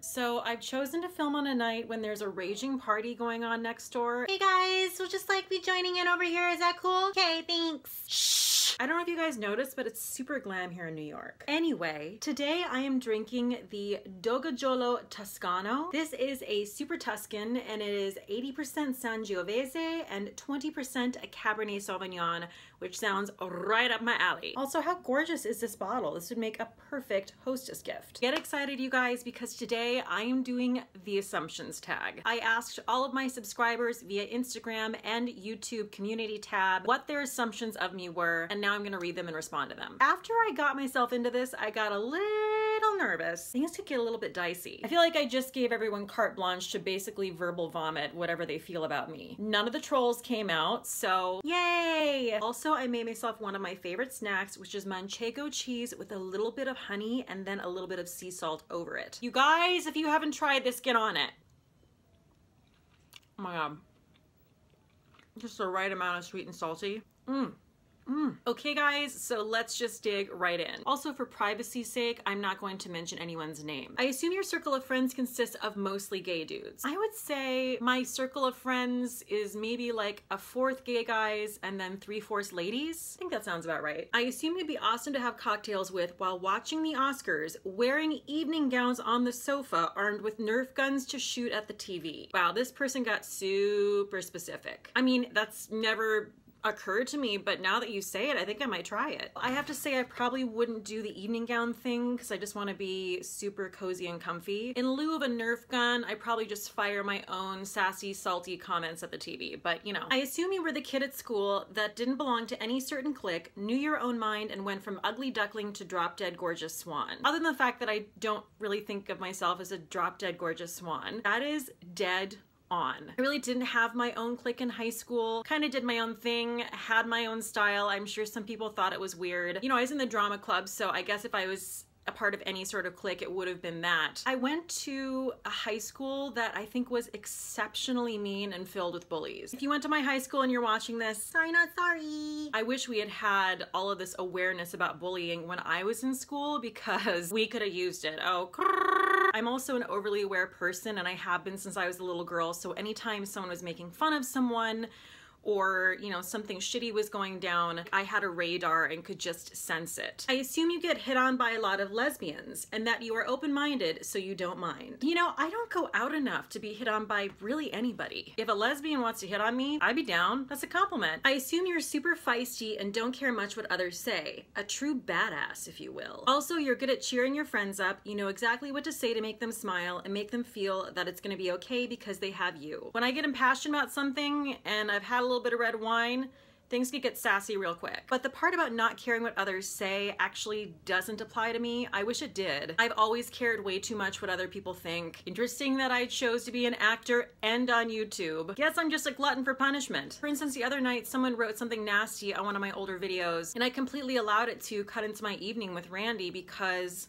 So I've chosen to film on a night when there's a raging party going on next door. Hey guys, we'll just like be joining in over here. Is that cool? Okay, thanks. Shh. I don't know if you guys noticed, but it's super glam here in New York. Anyway, today I am drinking the Dogagiolo Toscano. This is a super Tuscan and it is 80% Sangiovese and 20% a Cabernet Sauvignon, which sounds right up my alley. Also, how gorgeous is this bottle? This would make a perfect hostess gift. Get excited, you guys, because today I am doing the assumptions tag. I asked all of my subscribers via Instagram and YouTube community tab what their assumptions of me were, and now I'm gonna read them and respond to them. After I got myself into this, I got a little nervous. Things could get a little bit dicey. I feel like I just gave everyone carte blanche to basically verbal vomit whatever they feel about me. None of the trolls came out, so yay! Also, I made myself one of my favorite snacks, which is Manchego cheese with a little bit of honey and then a little bit of sea salt over it. You guys, if you haven't tried this, get on it. Oh my god. Just the right amount of sweet and salty. Okay guys, so let's just dig right in. Also, for privacy's sake, I'm not going to mention anyone's name. I assume your circle of friends consists of mostly gay dudes. I would say my circle of friends is maybe like a fourth gay guys and then 3/4 ladies. I think that sounds about right. I assume it'd be awesome to have cocktails with while watching the Oscars, wearing evening gowns on the sofa, armed with Nerf guns to shoot at the TV. Wow, this person got super specific. I mean, that's never occurred to me, but now that you say it, I think I might try it. I have to say I probably wouldn't do the evening gown thing because I just want to be super cozy and comfy. In lieu of a Nerf gun, I probably just fire my own sassy, salty comments at the TV, but you know. I assume you were the kid at school that didn't belong to any certain clique, knew your own mind, and went from ugly duckling to drop dead gorgeous swan. Other than the fact that I don't really think of myself as a drop dead gorgeous swan, that is dead on. I really didn't have my own clique in high school, kind of did my own thing, had my own style. I'm sure some people thought it was weird. You know, I was in the drama club, so I guess if I was a part of any sort of clique, it would have been that. I went to a high school that I think was exceptionally mean and filled with bullies. If you went to my high school and you're watching this, sorry not sorry. I wish we had had all of this awareness about bullying when I was in school because we could have used it. Oh, I'm also an overly aware person and I have been since I was a little girl, so anytime someone was making fun of someone or, you know, something shitty was going down, I had a radar and could just sense it. I assume you get hit on by a lot of lesbians and that you are open-minded so you don't mind. You know, I don't go out enough to be hit on by really anybody. If a lesbian wants to hit on me, I'd be down. That's a compliment. I assume you're super feisty and don't care much what others say. A true badass, if you will. Also, you're good at cheering your friends up. You know exactly what to say to make them smile and make them feel that it's gonna be okay because they have you. When I get impassioned about something and I've had a little bit of red wine, things could get sassy real quick. But the part about not caring what others say actually doesn't apply to me. I wish it did. I've always cared way too much what other people think. Interesting that I chose to be an actor and on YouTube. Guess I'm just a glutton for punishment. For instance, the other night someone wrote something nasty on one of my older videos and I completely allowed it to cut into my evening with Randy because,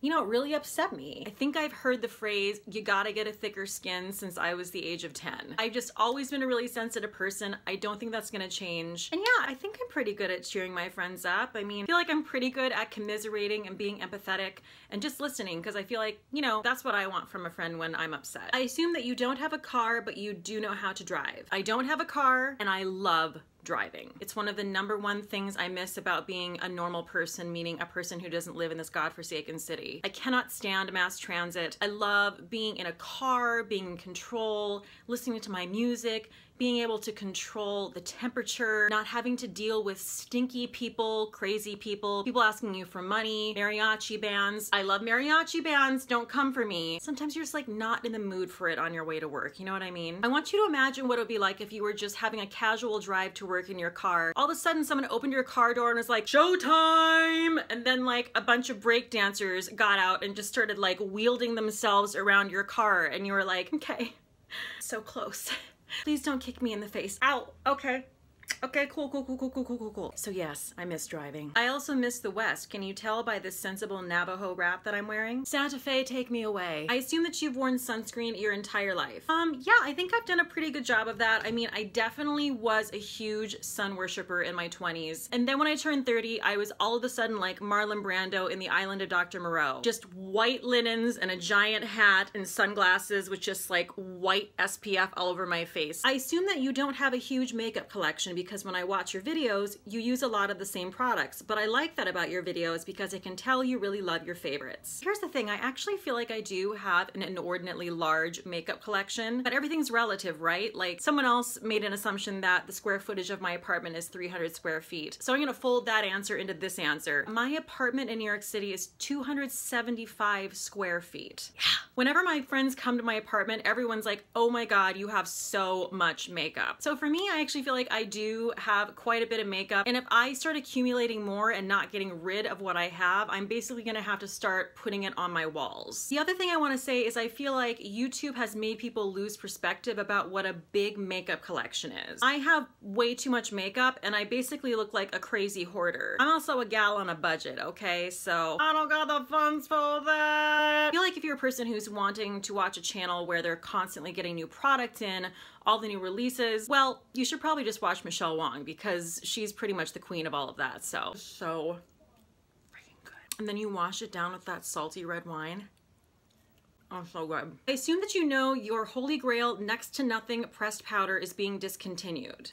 you know, it really upset me. I think I've heard the phrase, you gotta get a thicker skin, since I was the age of 10. I've just always been a really sensitive person. I don't think that's gonna change. And yeah, I think I'm pretty good at cheering my friends up. I mean, I feel like I'm pretty good at commiserating and being empathetic and just listening, because I feel like, you know, that's what I want from a friend when I'm upset. I assume that you don't have a car, but you do know how to drive. I don't have a car, and I love driving. It's one of the #1 things I miss about being a normal person, meaning a person who doesn't live in this godforsaken city. I cannot stand mass transit. I love being in a car, being in control, listening to my music, being able to control the temperature, not having to deal with stinky people, crazy people, people asking you for money, mariachi bands. I love mariachi bands, don't come for me. Sometimes you're just like not in the mood for it on your way to work, you know what I mean? I want you to imagine what it would be like if you were just having a casual drive to work in your car. All of a sudden someone opened your car door and was like, showtime! And then like a bunch of break dancers got out and just started like wielding themselves around your car and you were like, okay, so close. Please don't kick me in the face. Ow, okay. Okay, cool. So yes, I miss driving. I also miss the West. Can you tell by this sensible Navajo wrap that I'm wearing? Santa Fe, take me away. I assume that you've worn sunscreen your entire life. Yeah, I think I've done a pretty good job of that. I mean, I definitely was a huge sun worshiper in my 20s. And then when I turned 30, I was all of a sudden like Marlon Brando in The Island of Dr. Moreau. Just white linens and a giant hat and sunglasses with just like white SPF all over my face. I assume that you don't have a huge makeup collection because when I watch your videos, you use a lot of the same products. But I like that about your videos because I can tell you really love your favorites. Here's the thing, I actually feel like I do have an inordinately large makeup collection, but everything's relative, right? Like someone else made an assumption that the square footage of my apartment is 300 square feet. So I'm gonna fold that answer into this answer. My apartment in New York City is 275 square feet. Yeah. Whenever my friends come to my apartment, everyone's like, oh my God, you have so much makeup. So for me, I actually feel like I do have quite a bit of makeup. And if I start accumulating more and not getting rid of what I have, I'm basically gonna have to start putting it on my walls. The other thing I wanna say is I feel like YouTube has made people lose perspective about what a big makeup collection is. I have way too much makeup and I basically look like a crazy hoarder. I'm also a gal on a budget, okay? So I don't got the funds for that. I feel like if you're a person who's wanting to watch a channel where they're constantly getting new product in, all the new releases, well, you should probably just watch Michelle Wong because she's pretty much the queen of all of that. So freaking good. And then you wash it down with that salty red wine. Oh, so good. I assume that you know your holy grail next to nothing pressed powder is being discontinued.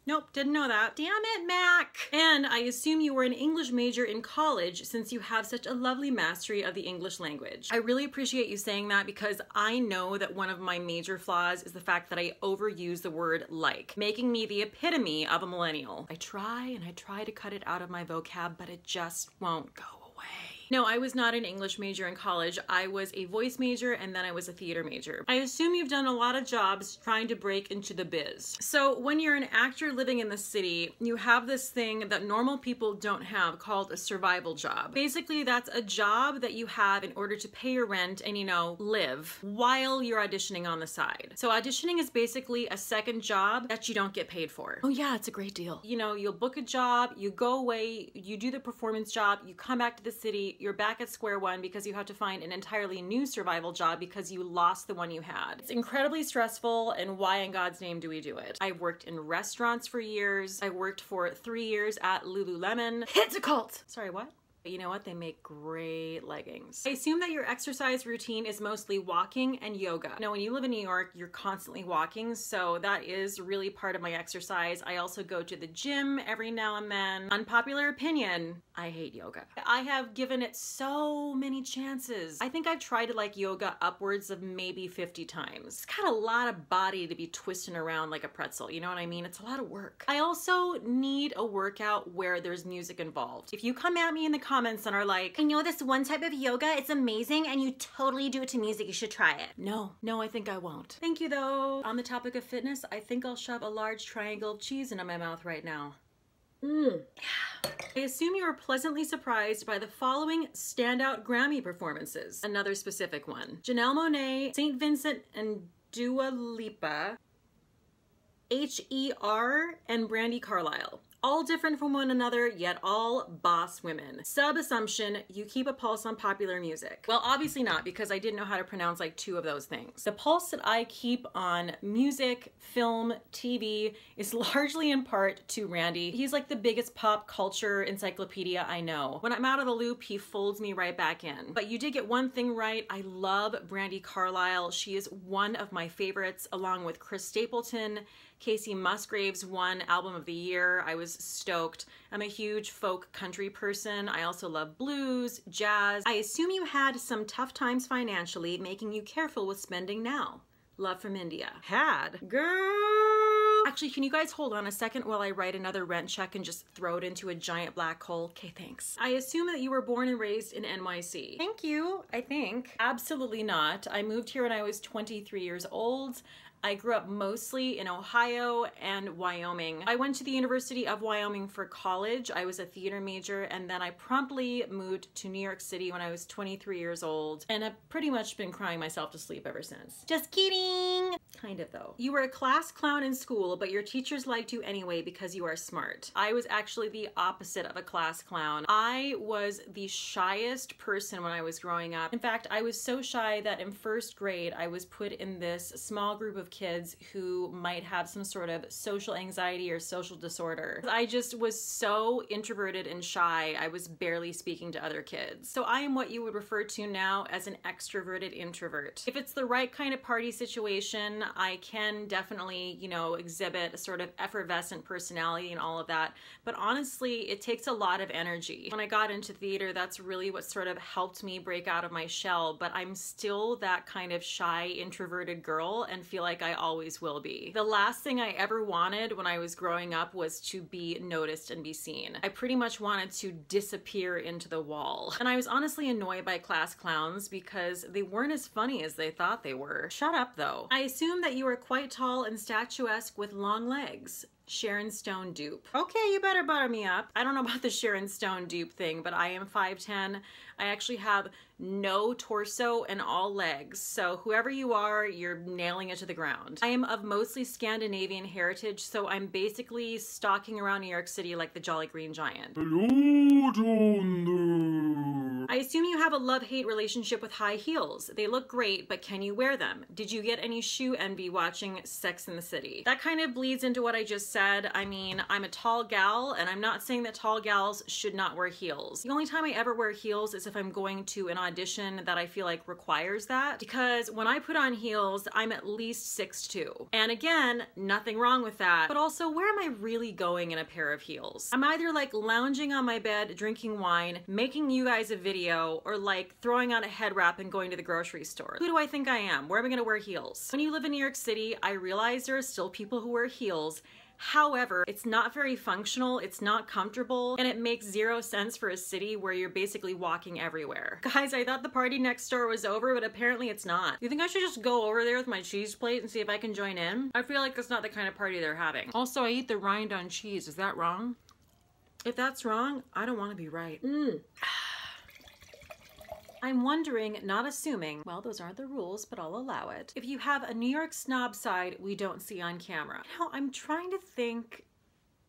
Nope, didn't know that. Damn it, Mac! And I assume you were an English major in college since you have such a lovely mastery of the English language. I really appreciate you saying that because I know that one of my major flaws is the fact that I overuse the word like, making me the epitome of a millennial. I try to cut it out of my vocab, but it just won't go away. No, I was not an English major in college. I was a voice major and then I was a theater major. I assume you've done a lot of jobs trying to break into the biz. So when you're an actor living in the city, you have this thing that normal people don't have called a survival job. Basically, that's a job that you have in order to pay your rent and, you know, live while you're auditioning on the side. So auditioning is basically a second job that you don't get paid for. Oh yeah, it's a great deal. You know, you'll book a job, you go away, you do the performance job, you come back to the city, you're back at square one because you have to find an entirely new survival job because you lost the one you had. It's incredibly stressful, and why in God's name do we do it? I worked in restaurants for years. I worked for 3 years at Lululemon. It's a cult! Sorry, what? But you know what? They make great leggings. I assume that your exercise routine is mostly walking and yoga. Now, when you live in New York, you're constantly walking, so that is really part of my exercise. I also go to the gym every now and then. Unpopular opinion, I hate yoga. I have given it so many chances. I think I've tried to like yoga upwards of maybe 50 times. It's got a lot of body to be twisting around like a pretzel, you know what I mean? It's a lot of work. I also need a workout where there's music involved. If you come at me in the comments and are like, I know this one type of yoga, it's amazing and you totally do it to music, you should try it. No, I think I won't. Thank you though. On the topic of fitness, I think I'll shove a large triangle of cheese into my mouth right now. I assume you were pleasantly surprised by the following standout Grammy performances. Another specific one. Janelle Monáe, St. Vincent and Dua Lipa, H.E.R. and Brandi Carlile. All different from one another, yet all boss women. Sub-assumption, you keep a pulse on popular music. Well, obviously not, because I didn't know how to pronounce like 2 of those things. The pulse that I keep on music, film, TV is largely in part to Randy. He's like the biggest pop culture encyclopedia I know. When I'm out of the loop, he folds me right back in. But you did get one thing right. I love Brandi Carlile. She is one of my favorites, along with Chris Stapleton. Casey Musgraves won Album of the Year. I was stoked. I'm a huge folk country person. I also love blues, jazz. I assume you had some tough times financially, making you careful with spending now. Love from India. Had. Girl! Actually, can you guys hold on a second while I write another rent check and just throw it into a giant black hole? Okay, thanks. I assume that you were born and raised in NYC. Thank you, I think. Absolutely not. I moved here when I was 23 years old. I grew up mostly in Ohio and Wyoming. I went to the University of Wyoming for college. I was a theater major, and then I promptly moved to New York City when I was 23 years old, and I've pretty much been crying myself to sleep ever since. Just kidding! Kind of though. You were a class clown in school, but your teachers liked you anyway because you are smart. I was actually the opposite of a class clown. I was the shyest person when I was growing up. In fact, I was so shy that in first grade, I was put in this small group of kids who might have some sort of social anxiety or social disorder. I just was so introverted and shy, I was barely speaking to other kids. So I am what you would refer to now as an extroverted introvert. If it's the right kind of party situation, I can definitely, you know, exhibit a sort of effervescent personality and all of that. But honestly, it takes a lot of energy. When I got into theater, that's really what sort of helped me break out of my shell. But I'm still that kind of shy, introverted girl and feel like I always will be. The last thing I ever wanted when I was growing up was to be noticed and be seen. I pretty much wanted to disappear into the wall. And I was honestly annoyed by class clowns because they weren't as funny as they thought they were. Shut up though. I assume that you are quite tall and statuesque with long legs. Sharon Stone dupe. Okay, you better butter me up. I don't know about the Sharon Stone dupe thing, but I am 5'10". I actually have no torso and all legs. So whoever you are, you're nailing it to the ground. I am of mostly Scandinavian heritage, so I'm basically stalking around New York City like the Jolly Green Giant. Hello down there. I assume you have a love-hate relationship with high heels. They look great, but can you wear them? Did you get any shoe envy watching Sex and the City? That kind of bleeds into what I just said. I mean, I'm a tall gal, and I'm not saying that tall gals should not wear heels. The only time I ever wear heels is if I'm going to an audition that I feel like requires that, because when I put on heels, I'm at least 6'2". And again, nothing wrong with that, but also where am I really going in a pair of heels? I'm either like lounging on my bed, drinking wine, making you guys a video, or like throwing on a head wrap and going to the grocery store. Who do I think I am? Where am I gonna wear heels? When you live in New York City, I realize there are still people who wear heels. However, it's not very functional, it's not comfortable, and it makes zero sense for a city where you're basically walking everywhere. Guys, I thought the party next door was over, but apparently it's not. You think I should just go over there with my cheese plate and see if I can join in? I feel like that's not the kind of party they're having. Also, I eat the rind on cheese. Is that wrong? If that's wrong, I don't want to be right. I'm wondering, not assuming, well, those aren't the rules, but I'll allow it, if you have a New York snob side we don't see on camera. You know, I'm trying to think.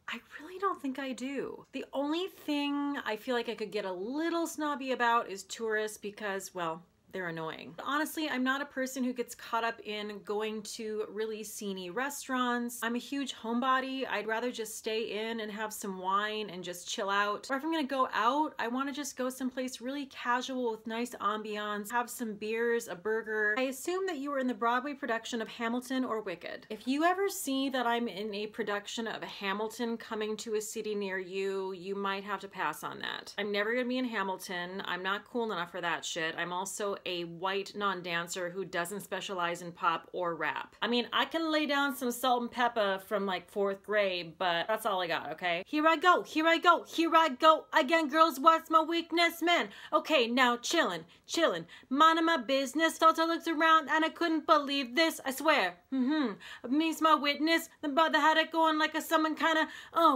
I really don't think I do. The only thing I feel like I could get a little snobby about is tourists because, well, they're annoying. But honestly, I'm not a person who gets caught up in going to really sceney restaurants. I'm a huge homebody. I'd rather just stay in and have some wine and just chill out. Or if I'm gonna go out, I wanna just go someplace really casual with nice ambiance, have some beers, a burger. I assume that you were in the Broadway production of Hamilton or Wicked. If you ever see that I'm in a production of Hamilton coming to a city near you, you might have to pass on that. I'm never gonna be in Hamilton. I'm not cool enough for that shit. I'm also a white non-dancer who doesn't specialize in pop or rap. I mean, I can lay down some salt and pepper from like 4th grade, but that's all I got, okay? Here I go, here I go, here I go again, girls, what's my weakness, man? Okay, now chillin', minding my business. Thought I looked around and I couldn't believe this, I swear. Me's my witness. The brother had it going like a someone kinda,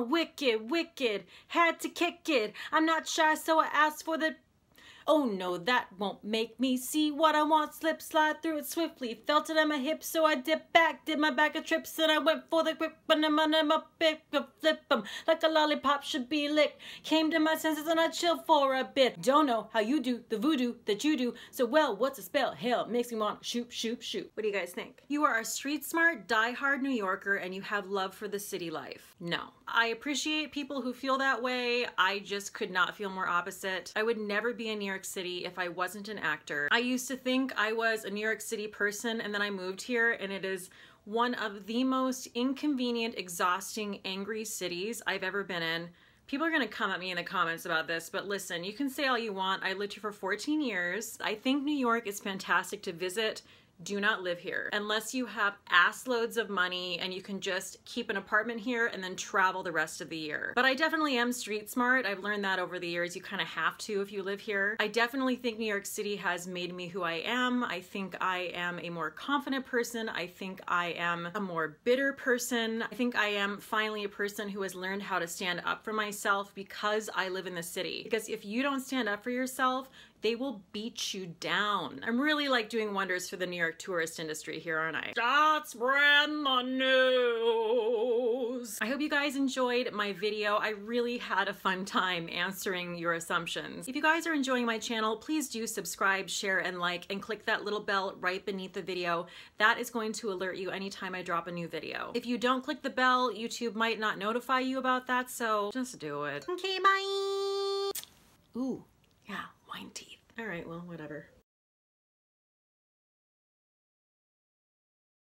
wicked. Had to kick it. I'm not shy, so I asked for the. Oh no, that won't make me see what I want. Slip, slide through it swiftly. Felt it on my hips, so I dipped back. Did my bag of trips, and I went for the grip. And I'm on my pick, flip 'em like a lollipop should be licked. Came to my senses and I chilled for a bit. Don't know how you do the voodoo that you do. So well, what's a spell? Hell, makes me want shoot. What do you guys think? You are a street smart, die-hard New Yorker, and you have love for the city life. No. I appreciate people who feel that way. I just could not feel more opposite. I would never be in New York City if I wasn't an actor. I used to think I was a New York City person, and then I moved here, and it is one of the most inconvenient, exhausting, angry cities I've ever been in. People are gonna come at me in the comments about this, but listen, you can say all you want. I lived here for 14 years. I think New York is fantastic to visit. Do not live here unless you have ass loads of money and you can just keep an apartment here and then travel the rest of the year. But I definitely am street smart. I've learned that over the years. You kind of have to if you live here. I definitely think New York City has made me who I am. I think I am a more confident person. I think I am a more bitter person. I think I am finally a person who has learned how to stand up for myself because I live in the city. Because if you don't stand up for yourself, they will beat you down. I'm really like doing wonders for the New York tourist industry here, aren't I? Start spreading the news. I hope you guys enjoyed my video. I really had a fun time answering your assumptions. If you guys are enjoying my channel, please do subscribe, share, and like, and click that little bell right beneath the video. That is going to alert you anytime I drop a new video. If you don't click the bell, YouTube might not notify you about that, so just do it. Okay, bye. Ooh, yeah, wine teeth. All right, well, whatever.